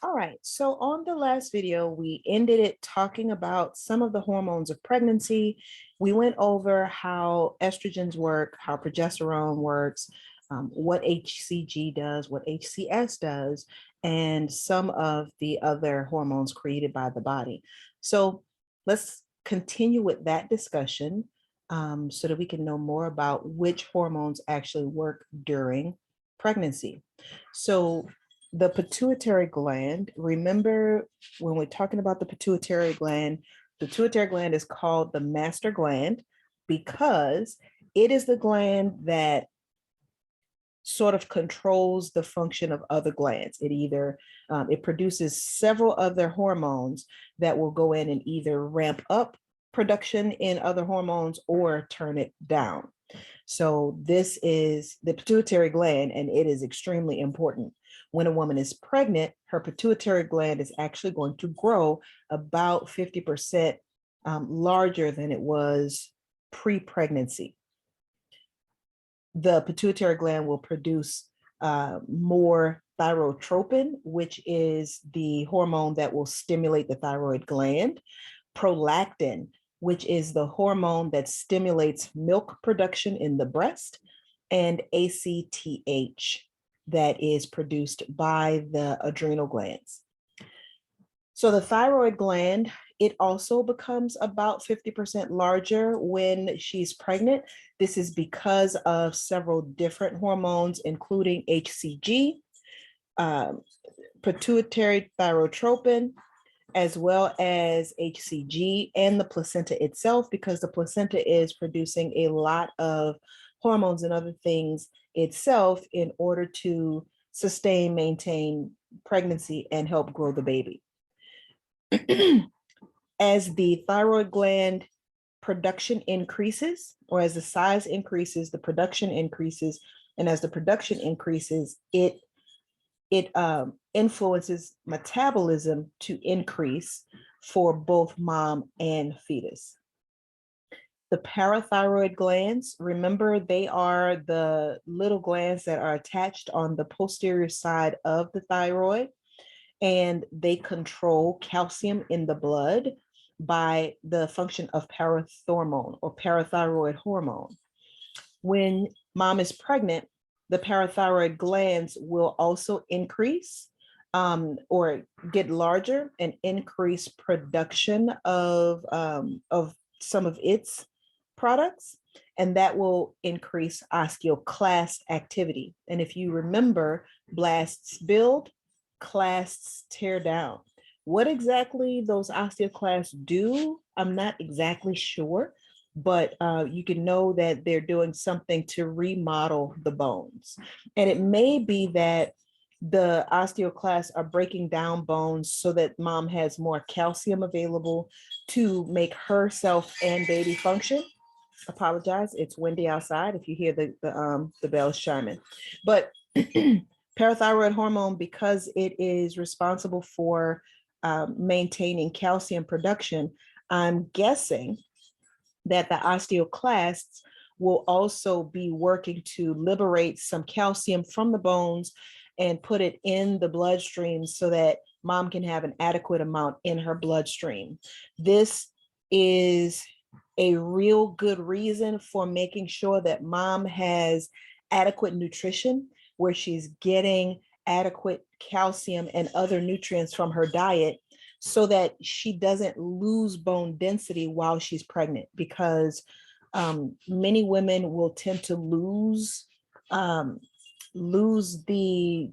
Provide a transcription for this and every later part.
All right, so on the last video, we ended it talking about some of the hormones of pregnancy. We went over how estrogens work, how progesterone works, what HCG does, what HCS does, and some of the other hormones created by the body. So let's continue with that discussion so that we can know more about which hormones actually work during pregnancy. So the pituitary gland, remember when we're talking about the pituitary gland is called the master gland because it is the gland that sort of controls the function of other glands. It either, it produces several other hormones that will go in and either ramp up production in other hormones or turn it down. So this is the pituitary gland, and it is extremely important. When a woman is pregnant, her pituitary gland is actually going to grow about 50% larger than it was pre-pregnancy. The pituitary gland will produce more thyrotropin, which is the hormone that will stimulate the thyroid gland, prolactin, which is the hormone that stimulates milk production in the breast, and ACTH, that is produced by the adrenal glands. So the thyroid gland, it also becomes about 50% larger when she's pregnant. This is because of several different hormones, including HCG, pituitary thyrotropin, as well as HCG and the placenta itself, because the placenta is producing a lot of hormones and other things itself in order to sustain, maintain pregnancy, and help grow the baby. As the thyroid gland production increases, or as the size increases, the production increases, and as the production increases, it influences metabolism to increase for both mom and fetus. The parathyroid glands, remember, they are the little glands that are attached on the posterior side of the thyroid, and they control calcium in the blood by the function of parathormone or parathyroid hormone. When mom is pregnant, the parathyroid glands will also increase or get larger and increase production of some of its products, and that will increase osteoclast activity. And if you remember, blasts build, clasts tear down. What exactly those osteoclasts do, I'm not exactly sure, but you can know that they're doing something to remodel the bones. And it may be that the osteoclasts are breaking down bones so that mom has more calcium available to make herself and baby function. Apologize, it's windy outside if you hear the bells chiming. But parathyroid hormone, because it is responsible for maintaining calcium production, I'm guessing that the osteoclasts will also be working to liberate some calcium from the bones and put it in the bloodstream so that mom can have an adequate amount in her bloodstream. This is a real good reason for making sure that mom has adequate nutrition, where she's getting adequate calcium and other nutrients from her diet, so that she doesn't lose bone density while she's pregnant, because many women will tend to lose the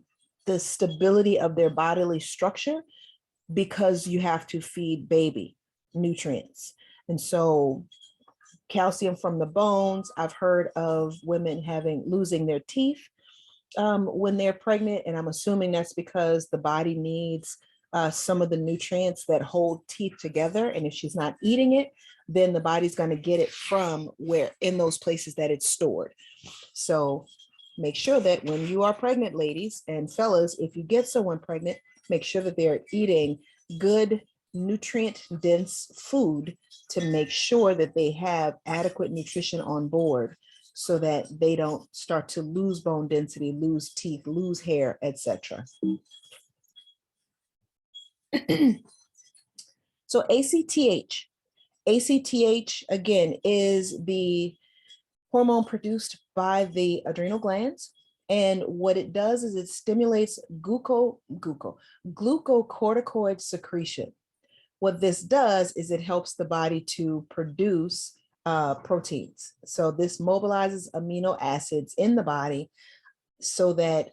stability of their bodily structure because you have to feed baby nutrients. And so calcium from the bones, I've heard of women losing their teeth when they're pregnant, and I'm assuming that's because the body needs some of the nutrients that hold teeth together, and if she's not eating it, then the body's going to get it from where, in those places that it's stored. So make sure that when you are pregnant, ladies and fellas, if you get someone pregnant, make sure that they're eating good nutrient dense food to make sure that they have adequate nutrition on board, so that they don't start to lose bone density, lose teeth, lose hair, etc. So ACTH again is the hormone produced by the adrenal glands. And what it does is it stimulates glucocorticoid secretion. What this does is it helps the body to produce proteins. So this mobilizes amino acids in the body so that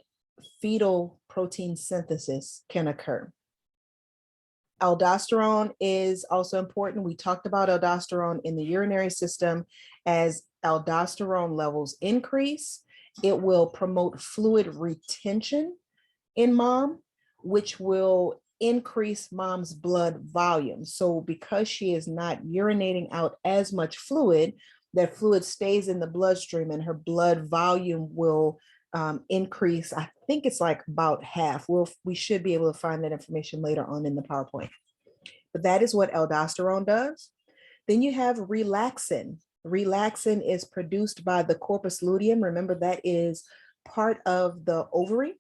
fetal protein synthesis can occur. Aldosterone is also important. We talked about aldosterone in the urinary system. As aldosterone levels increase, it will promote fluid retention in mom, which will increase mom's blood volume. So because she is not urinating out as much fluid, that fluid stays in the bloodstream and her blood volume will increase. I think it's like about half. We should be able to find that information later on in the PowerPoint. But that is what aldosterone does. Then you have relaxin. Relaxin is produced by the corpus luteum. Remember, that is part of the ovary.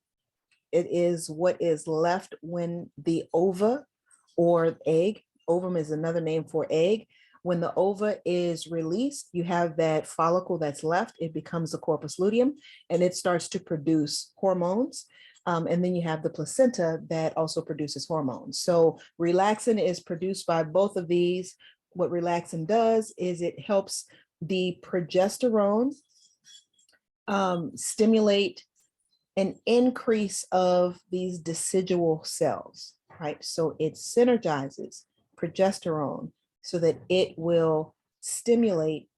It is what is left when the ova or egg, ovum is another name for egg. When the ova is released, you have that follicle that's left. It becomes the corpus luteum and it starts to produce hormones. And then you have the placenta that also produces hormones. So relaxin is produced by both of these. What relaxin does is it helps the progesterone stimulate an increase of these decidual cells, right? So it synergizes progesterone so that it will stimulate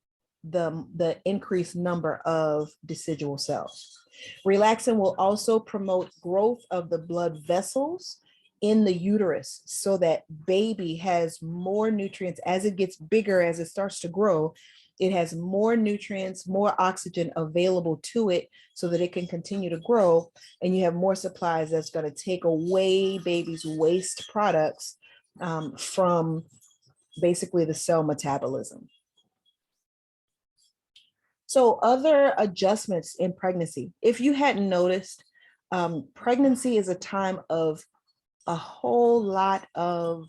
the increased number of decidual cells. Relaxin will also promote growth of the blood vessels in the uterus so that baby has more nutrients as it gets bigger, as it starts to grow. It has more nutrients, more oxygen available to it so that it can continue to grow. And you have more supplies that's going to take away baby's waste products from basically the cell metabolism. So other adjustments in pregnancy, if you hadn't noticed, pregnancy is a time of a whole lot of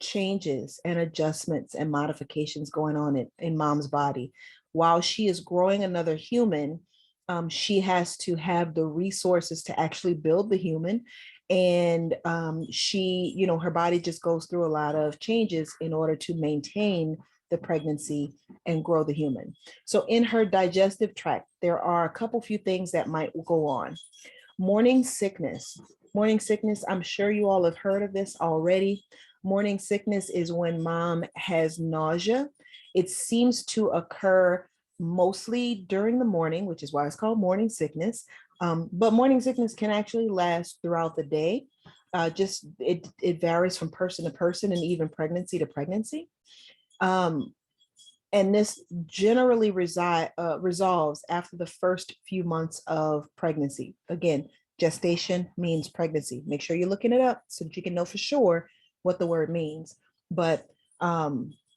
changes and adjustments and modifications going on in mom's body. While she is growing another human, she has to have the resources to actually build the human. And she, you know, her body just goes through a lot of changes in order to maintain the pregnancy and grow the human. So in her digestive tract, there are a couple few things that might go on. Morning sickness. Morning sickness, I'm sure you all have heard of this already. Morning sickness is when mom has nausea. It seems to occur mostly during the morning, which is why it's called morning sickness. But morning sickness can actually last throughout the day. It varies from person to person and even pregnancy to pregnancy. And this generally resolves after the first few months of pregnancy. Again, gestation means pregnancy. Make sure you're looking it up so that you can know for sure what the word means. But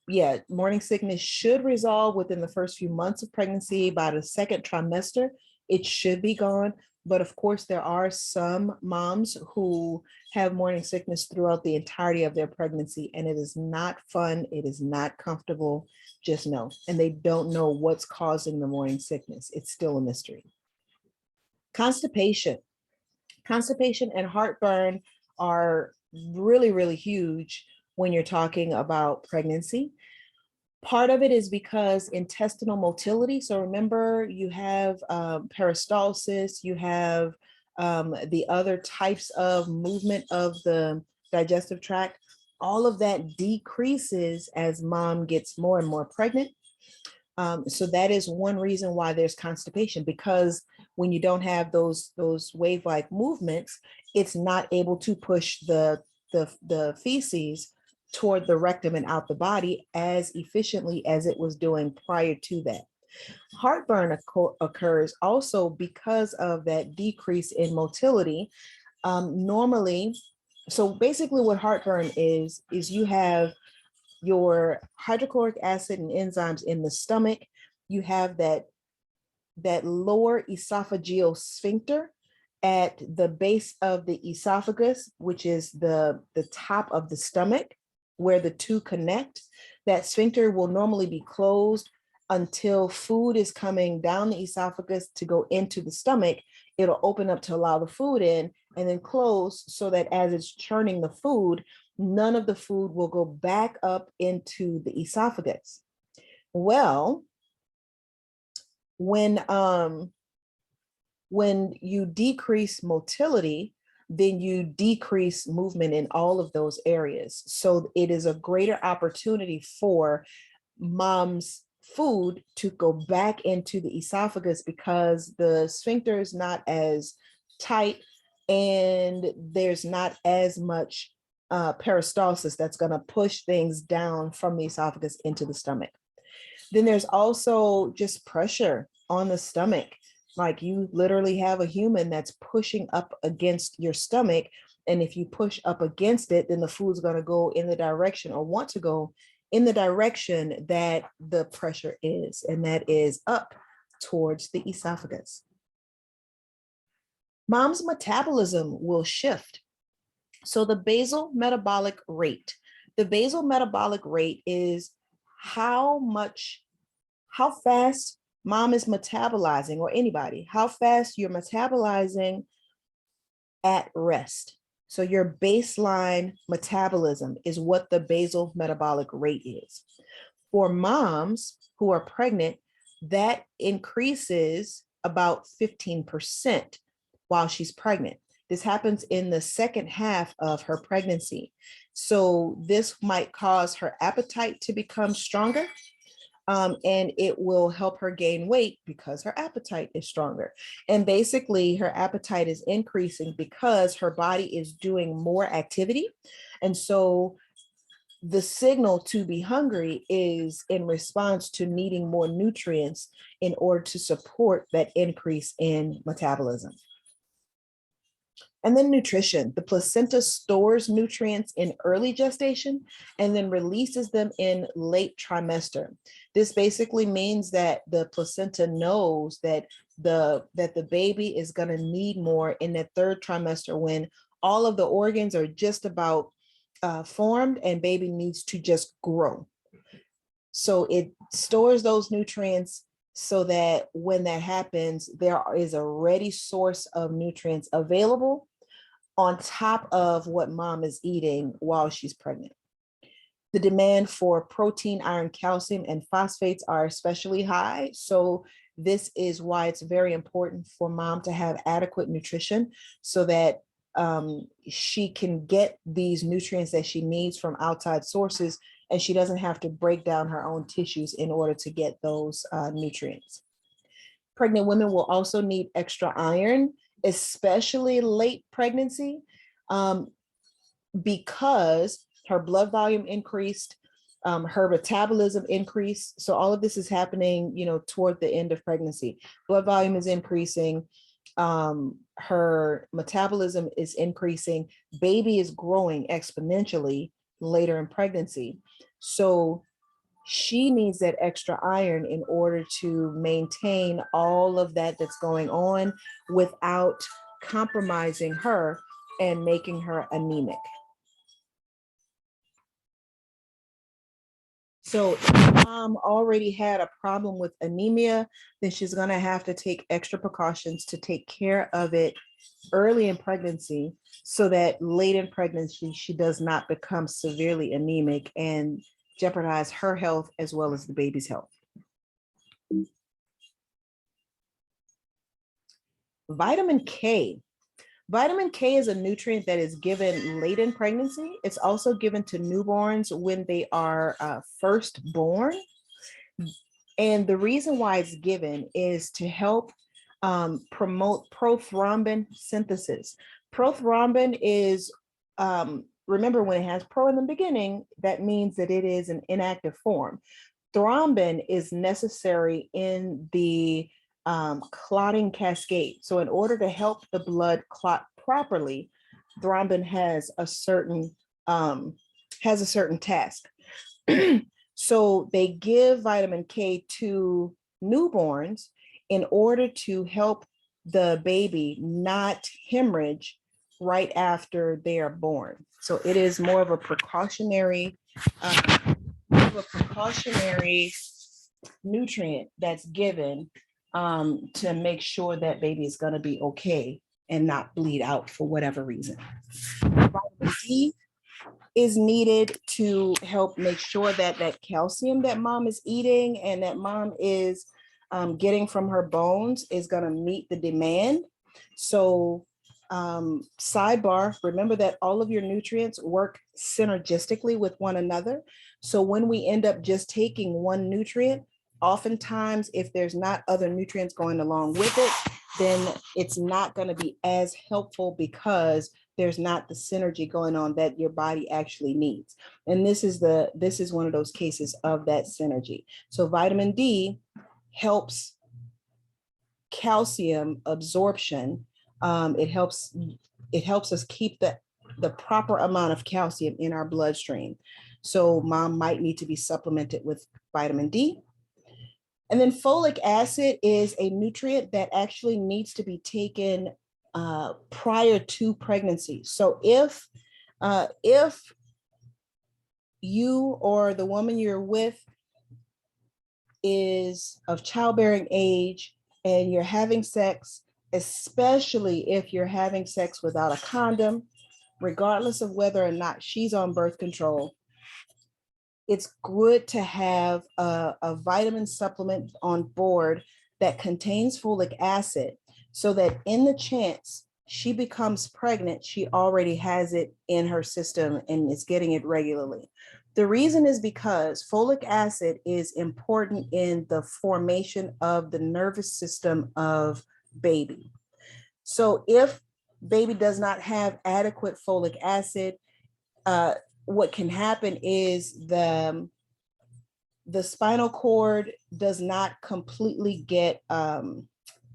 yeah, morning sickness should resolve within the first few months of pregnancy. By the second trimester, it should be gone. But of course, there are some moms who have morning sickness throughout the entirety of their pregnancy, and it is not fun. It is not comfortable. Just know. And they don't know what's causing the morning sickness. It's still a mystery. Constipation. Constipation and heartburn are really, really huge when you're talking about pregnancy. Part of it is because intestinal motility. So remember, you have peristalsis, you have the other types of movement of the digestive tract. All of that decreases as mom gets more and more pregnant. So that is one reason why there's constipation, because when you don't have those wave-like movements, it's not able to push the feces toward the rectum and out the body as efficiently as it was doing prior to that. Heartburn occurs also because of that decrease in motility. Normally, so basically what heartburn is you have your hydrochloric acid and enzymes in the stomach. You have that lower esophageal sphincter at the base of the esophagus, which is the top of the stomach, where the two connect. That sphincter will normally be closed until food is coming down the esophagus to go into the stomach. It'll open up to allow the food in and then close so that as it's churning the food, none of the food will go back up into the esophagus. Well, when you decrease motility, then you decrease movement in all of those areas. So it is a greater opportunity for mom's food to go back into the esophagus because the sphincter is not as tight and there's not as much peristalsis that's going to push things down from the esophagus into the stomach. Then there's also just pressure on the stomach. Like you literally have a human that's pushing up against your stomach. And if you push up against it, then the food's going to go in the direction or want to go in the direction that the pressure is, and that is up towards the esophagus. Mom's metabolism will shift. So the basal metabolic rate. The basal metabolic rate is how fast mom is metabolizing, or anybody, how fast you're metabolizing at rest. So your baseline metabolism is what the basal metabolic rate is. For moms who are pregnant, that increases about 15% while she's pregnant. This happens in the second half of her pregnancy. So this might cause her appetite to become stronger. And it will help her gain weight because her appetite is stronger. And basically her appetite is increasing because her body is doing more activity. And so the signal to be hungry is in response to needing more nutrients in order to support that increase in metabolism. And then nutrition. The placenta stores nutrients in early gestation and then releases them in late trimester. This basically means that the placenta knows that the baby is going to need more in that third trimester when all of the organs are just about formed and baby needs to just grow. So it stores those nutrients so that when that happens, there is a ready source of nutrients available on top of what mom is eating while she's pregnant. The demand for protein, iron, calcium, and phosphates are especially high. So this is why it's very important for mom to have adequate nutrition so that she can get these nutrients that she needs from outside sources, and she doesn't have to break down her own tissues in order to get those nutrients. Pregnant women will also need extra iron, especially late pregnancy, because her blood volume increased, her metabolism increased. So all of this is happening, toward the end of pregnancy. Blood volume is increasing, her metabolism is increasing, baby is growing exponentially later in pregnancy. So she needs that extra iron in order to maintain all of that that's going on without compromising her and making her anemic. So if mom already had a problem with anemia, then she's going to have to take extra precautions to take care of it early in pregnancy so that late in pregnancy, she does not become severely anemic and jeopardize her health as well as the baby's health. Vitamin K. Vitamin K is a nutrient that is given late in pregnancy. It's also given to newborns when they are first born. And the reason why it's given is to help promote prothrombin synthesis. Prothrombin is, remember when it has pro in the beginning, that means that it is an inactive form. Thrombin is necessary in the clotting cascade. So in order to help the blood clot properly, thrombin has a certain task. So they give vitamin K to newborns in order to help the baby not hemorrhage right after they are born. So it is more of a precautionary, nutrient that's given to make sure that baby is going to be okay and not bleed out for whatever reason. Vitamin D is needed to help make sure that that calcium that mom is eating and that mom is getting from her bones is going to meet the demand. So sidebar, remember that all of your nutrients work synergistically with one another. So when we end up just taking one nutrient, oftentimes if there's not other nutrients going along with it, then it's not going to be as helpful because there's not the synergy going on that your body actually needs. And this is one of those cases of that synergy. So vitamin D helps calcium absorption. It helps us keep the proper amount of calcium in our bloodstream. So mom might need to be supplemented with vitamin D. And then folic acid is a nutrient that actually needs to be taken prior to pregnancy. So if you or the woman you're with is of childbearing age and you're having sex, especially if you're having sex without a condom, regardless of whether or not she's on birth control, it's good to have a vitamin supplement on board that contains folic acid so that in the chance she becomes pregnant, she already has it in her system and is getting it regularly. The reason is because folic acid is important in the formation of the nervous system of baby. So if baby does not have adequate folic acid, what can happen is the spinal cord does not completely get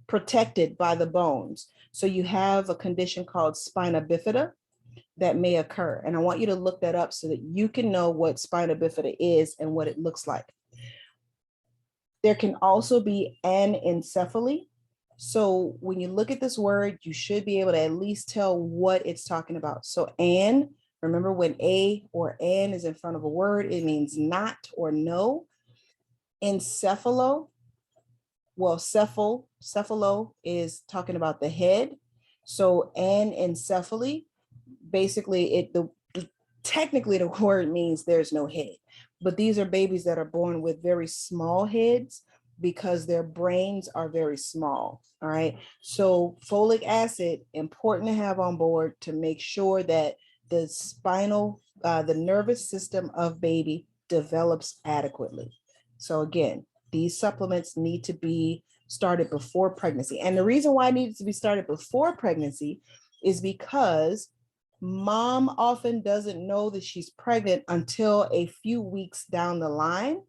protected by the bones. So you have a condition called spina bifida that may occur. And I want you to look that up so that you can know what spina bifida is and what it looks like. There can also be anencephaly. So when you look at this word, you should be able to at least tell what it's talking about. So remember when a or an is in front of a word, it means not or no. Encephalo, well, cephalo is talking about the head. So anencephaly, basically technically the word means there's no head, but these are babies that are born with very small heads because their brains are very small. All right. So folic acid, important to have on board to make sure that the nervous system of baby develops adequately. So again, these supplements need to be started before pregnancy. And the reason why it needs to be started before pregnancy is because mom often doesn't know that she's pregnant until a few weeks down the line.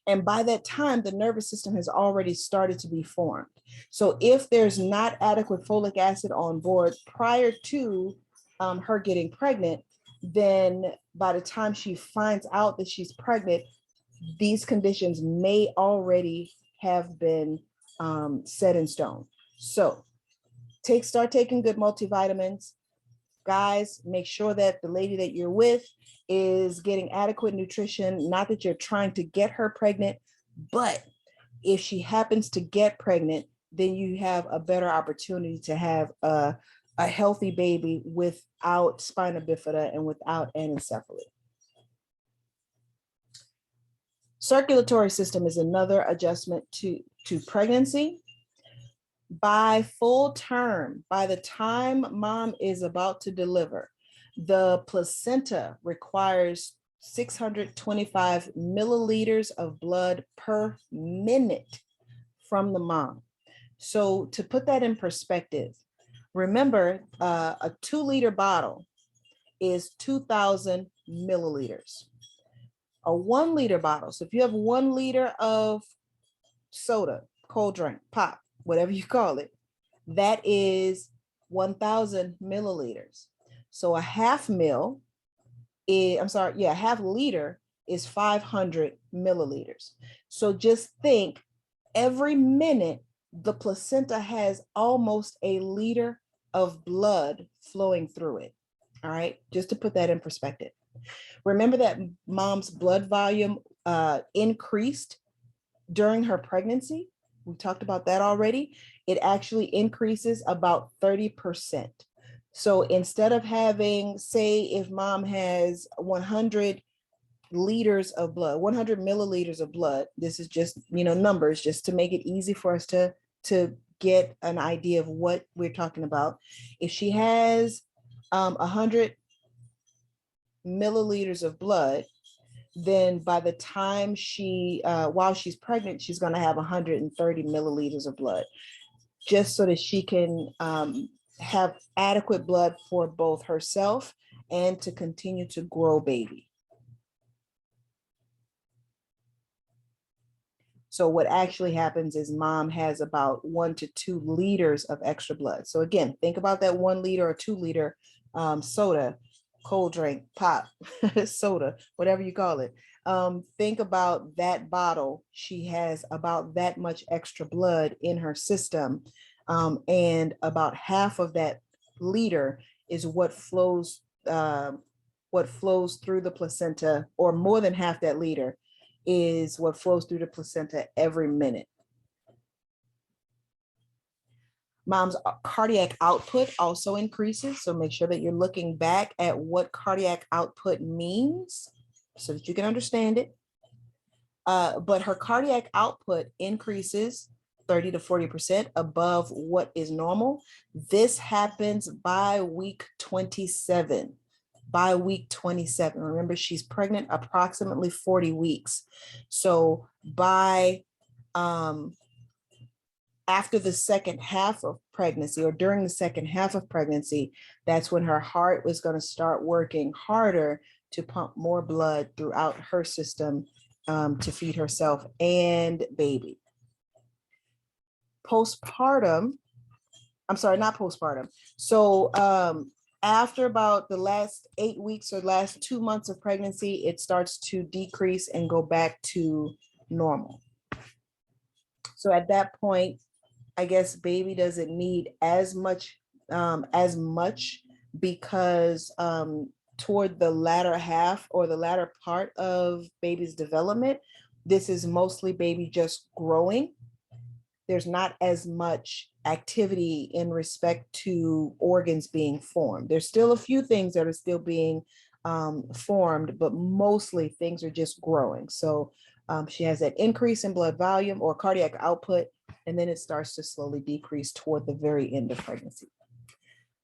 And by that time, the nervous system has already started to be formed. So if there's not adequate folic acid on board prior to her getting pregnant, then by the time she finds out that she's pregnant, these conditions may already have been set in stone. So start taking good multivitamins. Guys, make sure that the lady that you're with is getting adequate nutrition. Not that you're trying to get her pregnant, but if she happens to get pregnant, then you have a better opportunity to have a healthy baby without spina bifida and without anencephaly. Circulatory system is another adjustment to pregnancy. By full term, by the time mom is about to deliver, the placenta requires 625 milliliters of blood per minute from the mom. So to put that in perspective, remember a 2-liter bottle is 2,000 milliliters. A 1-liter bottle, so if you have 1 liter of soda, cold drink, pop, whatever you call it, that is 1,000 milliliters. So a half liter is 500 milliliters. So just think every minute the placenta has almost a liter of blood flowing through it. All right, just to put that in perspective. Remember that mom's blood volume increased during her pregnancy. We talked about that already. It actually increases about 30%. So instead of having, say, if mom has 100 liters of blood, 100 milliliters of blood, this is just, numbers, just to make it easy for us to get an idea of what we're talking about. If she has 100 milliliters of blood, then by the time while she's pregnant, she's going to have 130 milliliters of blood, just so that she can have adequate blood for both herself and to continue to grow baby. So what actually happens is mom has about 1 to 2 liters of extra blood. So again, think about that 1 liter or 2 liter soda, cold drink, pop, soda, whatever you call it. Think about that bottle. She has about that much extra blood in her system. And about half of that liter is what flows through the placenta, or more than half that liter is what flows through the placenta every minute. Mom's cardiac output also increases. So make sure that you're looking back at what cardiac output means so that you can understand it. But her cardiac output increases 30 to 40% above what is normal. This happens by week 27. By week 27. Remember, she's pregnant approximately 40 weeks. So by after the second half of pregnancy, or during the second half of pregnancy, that's when her heart was going to start working harder to pump more blood throughout her system to feed herself and baby. Postpartum, I'm sorry, not postpartum. So after about the last 8 weeks or last 2 months of pregnancy, it starts to decrease and go back to normal. So at that point, I guess baby doesn't need as much because toward the latter half or the latter part of baby's development, this is mostly baby just growing. There's not as much activity in respect to organs being formed. There's still a few things that are still being formed, but mostly things are just growing. So she has that increase in blood volume or cardiac output, and then it starts to slowly decrease toward the very end of pregnancy.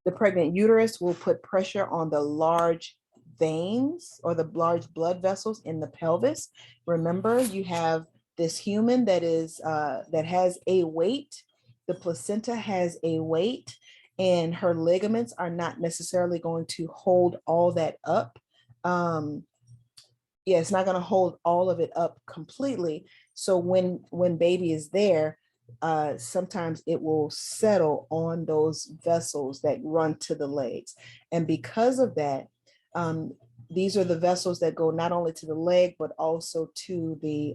The pregnant uterus will put pressure on the large veins or the large blood vessels in the pelvis. Remember, you have this human that has a weight. The placenta has a weight, and her ligaments are not necessarily going to hold all that up. It's not going to hold all of it up completely. So when baby is there, sometimes it will settle on those vessels that run to the legs. And because of that, these are the vessels that go not only to the leg, but also to the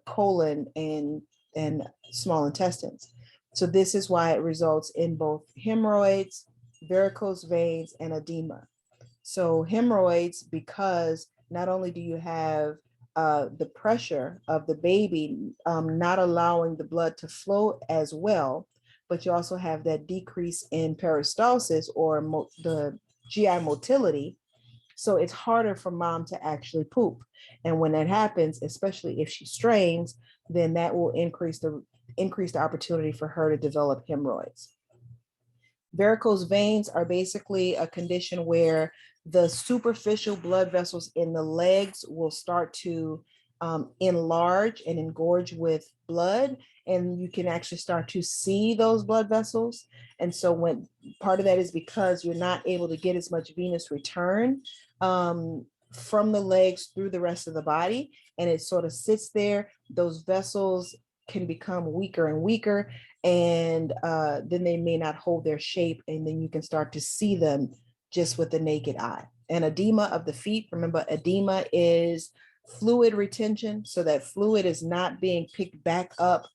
colon and small intestines. So this is why it results in both hemorrhoids, varicose veins, and edema. So hemorrhoids, because not only do you have the pressure of the baby not allowing the blood to flow as well, but you also have that decrease in peristalsis or the GI motility. So it's harder for mom to actually poop. And when that happens, especially if she strains, then that will increase the opportunity for her to develop hemorrhoids. Varicose veins are basically a condition where the superficial blood vessels in the legs will start to enlarge and engorge with blood, and you can actually start to see those blood vessels. And so when part of that is because you're not able to get as much venous return from the legs through the rest of the body, and it sort of sits there, those vessels can become weaker and weaker, and then they may not hold their shape, and then you can start to see them just with the naked eye. And edema of the feet, remember, edema is fluid retention, so that fluid is not being picked back up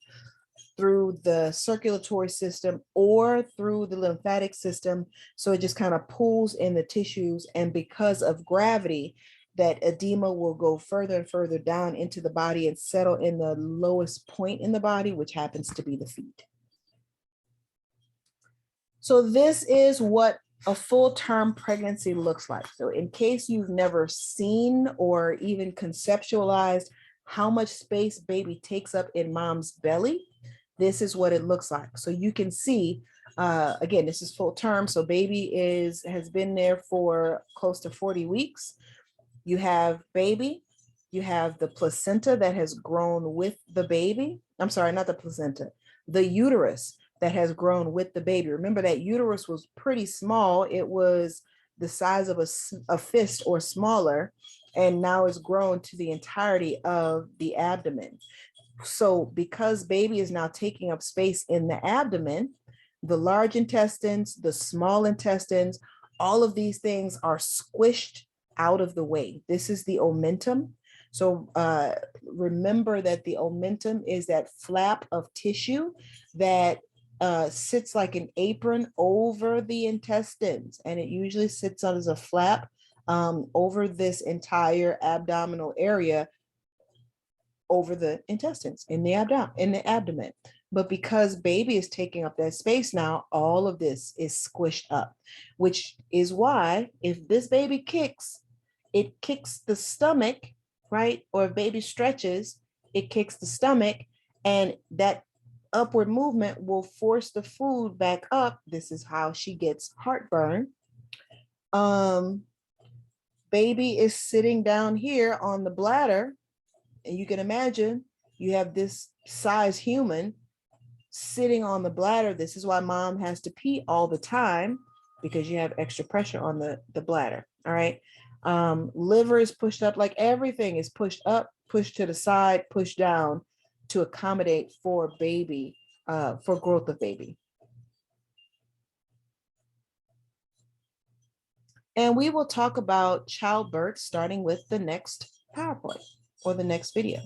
through the circulatory system or through the lymphatic system. So it just kind of pulls in the tissues. And because of gravity, that edema will go further and further down into the body and settle in the lowest point in the body, which happens to be the feet. So this is what a full-term pregnancy looks like. So in case you've never seen or even conceptualized how much space baby takes up in mom's belly, this is what it looks like. So you can see, again, this is full term. So baby has been there for close to 40 weeks. You have baby, you have the placenta that has grown with the baby. I'm sorry, not the placenta, the uterus that has grown with the baby. Remember that uterus was pretty small. It was the size of a fist or smaller, and now it's grown to the entirety of the abdomen. So because baby is now taking up space in the abdomen, the large intestines, the small intestines, all of these things are squished out of the way. This is the omentum. So remember that the omentum is that flap of tissue that sits like an apron over the intestines, and it usually sits as a flap over this entire abdominal area, over the intestines in the abdomen. But because baby is taking up that space now, all of this is squished up, which is why if this baby kicks, it kicks the stomach, right? Or if baby stretches, it kicks the stomach, and that upward movement will force the food back up. This is how she gets heartburn. Baby is sitting down here on the bladder, and you can imagine you have this size human sitting on the bladder. This is why mom has to pee all the time, because you have extra pressure on the bladder. All right. Liver is pushed up, like everything is pushed up, pushed to the side, pushed down to accommodate for baby, for growth of baby. And we will talk about childbirth starting with the next PowerPoint or the next video.